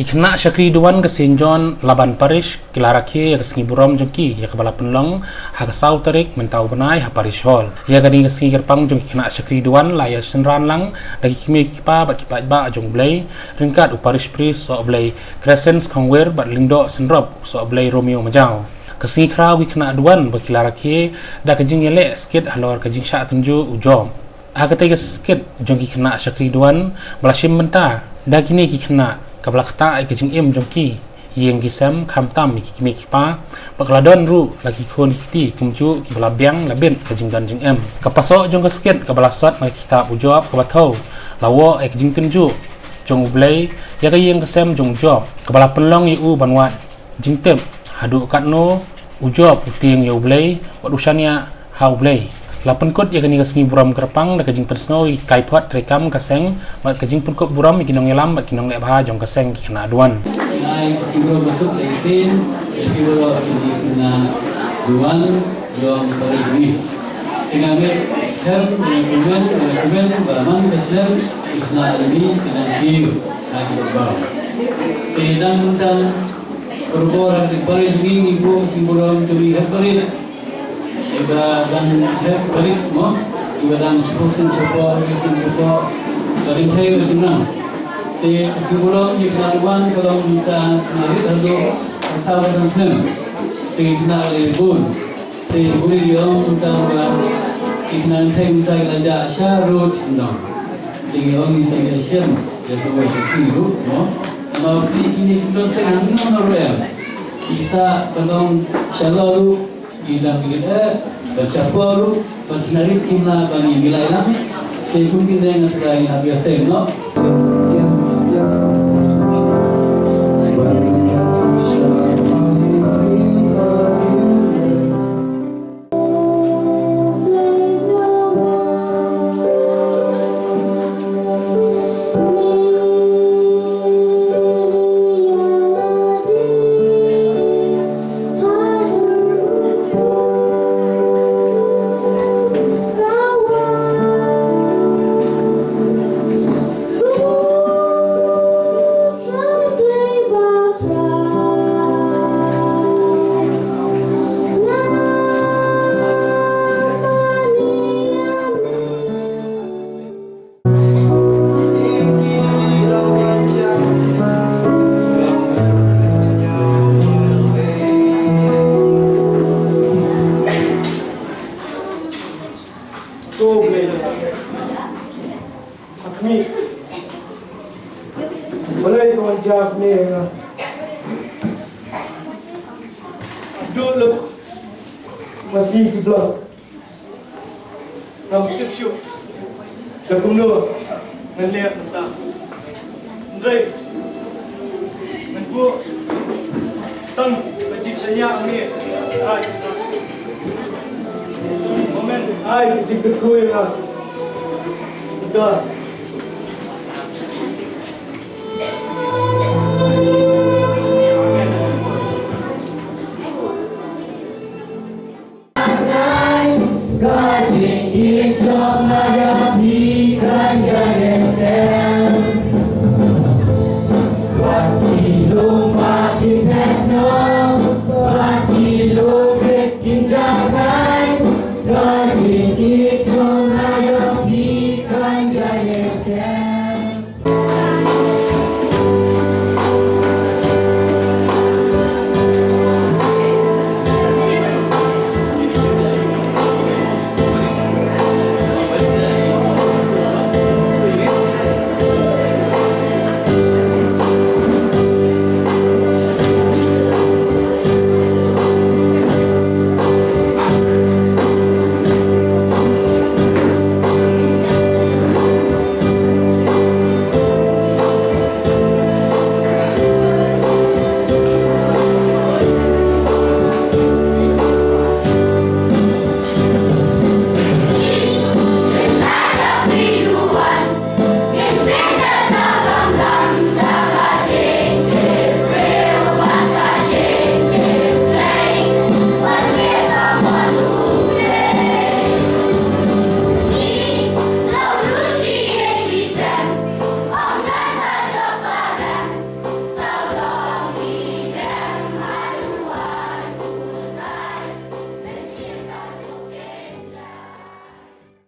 Kynnaw Shakri Duwan ke St John Laban Parish kilaraki ya kesengi burom jongki ya kebala penlong ha kesau tarik mentau benai ha parish hall ya gani kesengi gerpang jong Kynnaw Shakri Duwan laya senran lang lagi kimi kipa bat kipa ba jong blai ringkat u parish priest so blai crescents kongwer bat lingdo senrop so blai Romeo majau kesengi kra wi Kynnaw Duwan bakilaraki da kejing yele skit halor kejing sya tunju ujom ha ketai skit jong Kynnaw Shakri Duwan belasim menta da kini Kynnaw kabla kata kejing jongki yang gisam kamtam kimi kipa bakladon ru lagi kon kiti kumju kibala biang labin kejing dan jing kapasok jong kesket kabala sat mai kita ujop kabathau lawo kejing tunju jong ublai ya yang kesam jong job kabala penlong yu banwat jing tem hadu katno ujop ting yu ublai wat usania ha ublai lapan kot ya kini kesengi buram kerpang da kejing persno kai pot rekam kaseng mat kejing pun kot buram kinong elam bat kinong lek bah jong kaseng Kynnaw Duwan ai kibro masuk seitin kibro Kynnaw Duwan jong perigi tingamit hem kumen baman kesem Kynnaw ini Kynnaw hiu lagi berbau tidang dan berboran di perigi ibu simbolom demi perit iba dan saya balik mo iba dan seputin support dari saya senang si sebelum Kynnaw Duwan kalau minta narik lalu asal dan senang si Kynnaw Laban si buri dia minta Kynnaw saya minta raja syarut senang si orang ini saya siam dia semua sesiru mo kalau kini kita saya minum orang bisa kalau selalu bidang kita baca baru berkenari Kynnaw bagi wilayah saya mungkin dengan selain biasa no Boleh tuan jawab ni dulu masih di blok kamu kecil dah kuno melihat entah Andre menbu tang bajik saya ni ai momen ai dikit kue lah dah Waktu lumah di